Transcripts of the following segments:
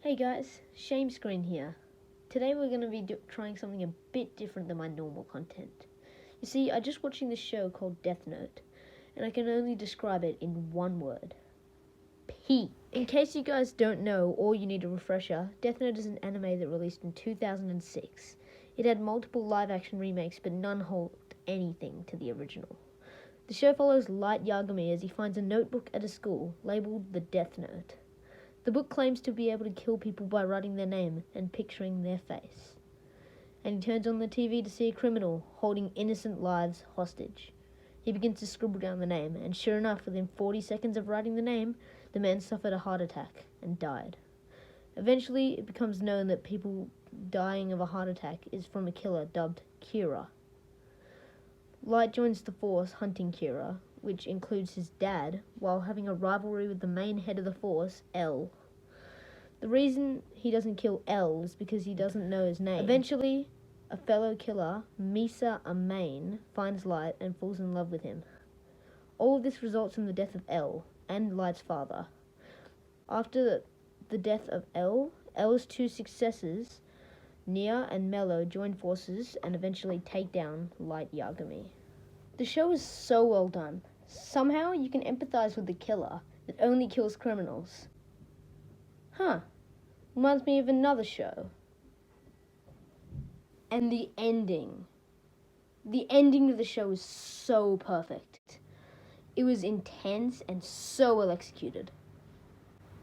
Hey guys, Shame Screen here. Today we're going to be trying something a bit different than my normal content. You see, I just watching this show called Death Note, and I can only describe it in one word. Peak. In case you guys don't know or you need a refresher, Death Note is an anime that released in 2006. It had multiple live-action remakes, but none hold anything to the original. The show follows Light Yagami as he finds a notebook at a school labeled the Death Note. The book claims to be able to kill people by writing their name and picturing their face. And he turns on the TV to see a criminal holding innocent lives hostage. He begins to scribble down the name, and sure enough, within 40 seconds of writing the name, the man suffered a heart attack and died. Eventually, it becomes known that people dying of a heart attack is from a killer dubbed Kira. Light joins the force hunting Kira, which includes his dad, while having a rivalry with the main head of the force, L. The reason he doesn't kill L is because he doesn't know his name. Eventually, a fellow killer, Misa Amain, finds Light and falls in love with him. All of this results in the death of L and Light's father. After the death of L's two successors, Nia and Mello, join forces and eventually take down Light Yagami. The show is so well done. Somehow you can empathize with the killer that only kills criminals. Reminds me of another show. And the ending. The ending of the show is so perfect. It was intense and so well executed.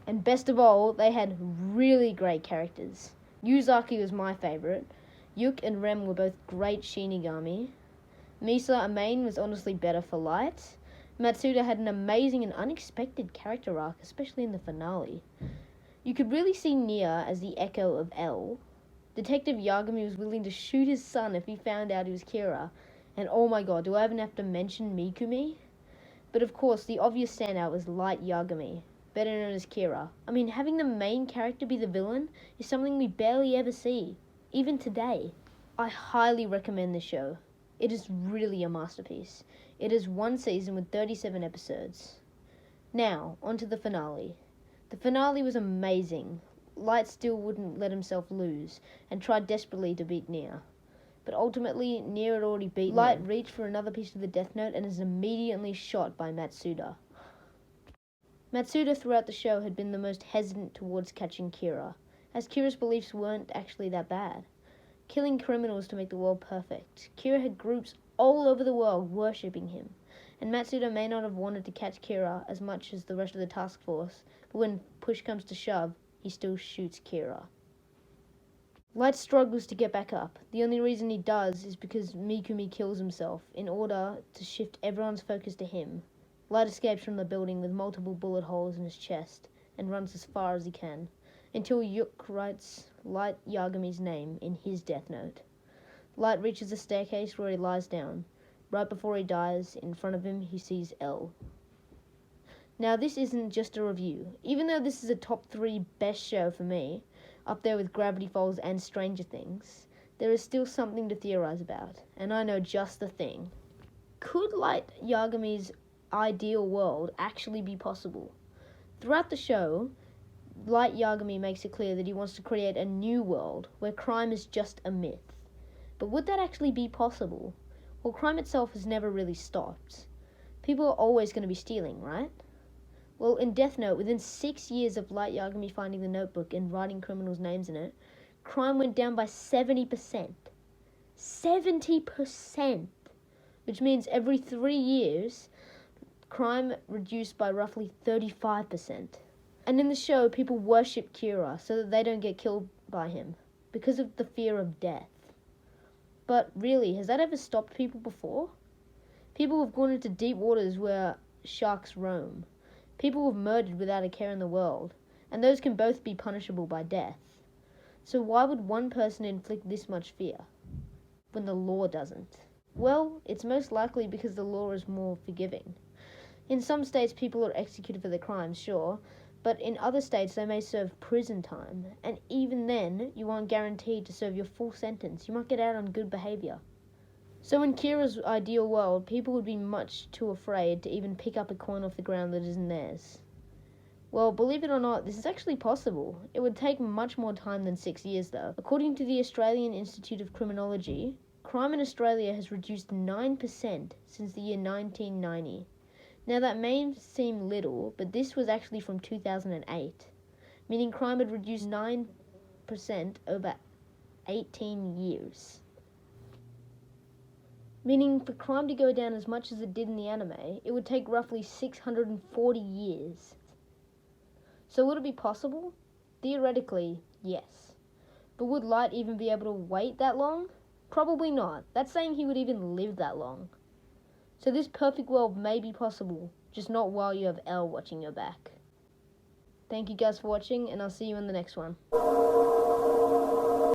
And best of all, they had really great characters. Yuzaki was my favorite. Yuk and Rem were both great Shinigami. Misa Amain was honestly better for Light. Matsuda had an amazing and unexpected character arc, especially in the finale. You could really see Nia as the echo of L. Detective Yagami was willing to shoot his son if he found out he was Kira. And oh my god, do I even have to mention Mikumi? But of course, the obvious standout was Light Yagami, better known as Kira. I mean, having the main character be the villain is something we barely ever see, even today. I highly recommend this show. It is really a masterpiece. It is one season with 37 episodes. Now, on to the finale. The finale was amazing. Light still wouldn't let himself lose, and tried desperately to beat Nia. But ultimately, Nia had already beaten Light him. Reached for another piece of the Death Note and is immediately shot by Matsuda. Matsuda throughout the show had been the most hesitant towards catching Kira, as Kira's beliefs weren't actually that bad. Killing criminals to make the world perfect. Kira had groups all over the world worshipping him, and Matsuda may not have wanted to catch Kira as much as the rest of the task force, but when push comes to shove, he still shoots Kira. Light struggles to get back up. The only reason he does is because Mikumi kills himself in order to shift everyone's focus to him. Light escapes from the building with multiple bullet holes in his chest and runs as far as he can, until Yuk writes Light Yagami's name in his Death Note. Light reaches the staircase where he lies down. Right before he dies, in front of him he sees L. Now this isn't just a review. Even though this is a top 3 best show for me, up there with Gravity Falls and Stranger Things, there is still something to theorize about, and I know just the thing. Could Light Yagami's ideal world actually be possible? Throughout the show, Light Yagami makes it clear that he wants to create a new world where crime is just a myth. But would that actually be possible? Well, crime itself has never really stopped. People are always going to be stealing, right? Well, in Death Note, within 6 years of Light Yagami finding the notebook and writing criminals' names in it, crime went down by 70%. 70%! Which means every 3 years, crime reduced by roughly 35%. And in the show, people worship Kira so that they don't get killed by him, because of the fear of death. But really, has that ever stopped people before? People have gone into deep waters where sharks roam. People have murdered without a care in the world, and those can both be punishable by death. So why would one person inflict this much fear, when the law doesn't? Well, it's most likely because the law is more forgiving. In some states, people are executed for their crimes, sure, but in other states they may serve prison time, and even then, you aren't guaranteed to serve your full sentence. You might get out on good behaviour. So in Kira's ideal world, people would be much too afraid to even pick up a coin off the ground that isn't theirs. Well, believe it or not, this is actually possible. It would take much more time than 6 years, though. According to the Australian Institute of Criminology, crime in Australia has reduced 9% since the year 1990. Now, that may seem little, but this was actually from 2008, meaning crime had reduced 9% over 18 years. Meaning, for crime to go down as much as it did in the anime, it would take roughly 640 years. So would it be possible? Theoretically, yes. But would Light even be able to wait that long? Probably not. That's saying he would even live that long. So this perfect world may be possible, just not while you have L watching your back. Thank you guys for watching, and I'll see you in the next one.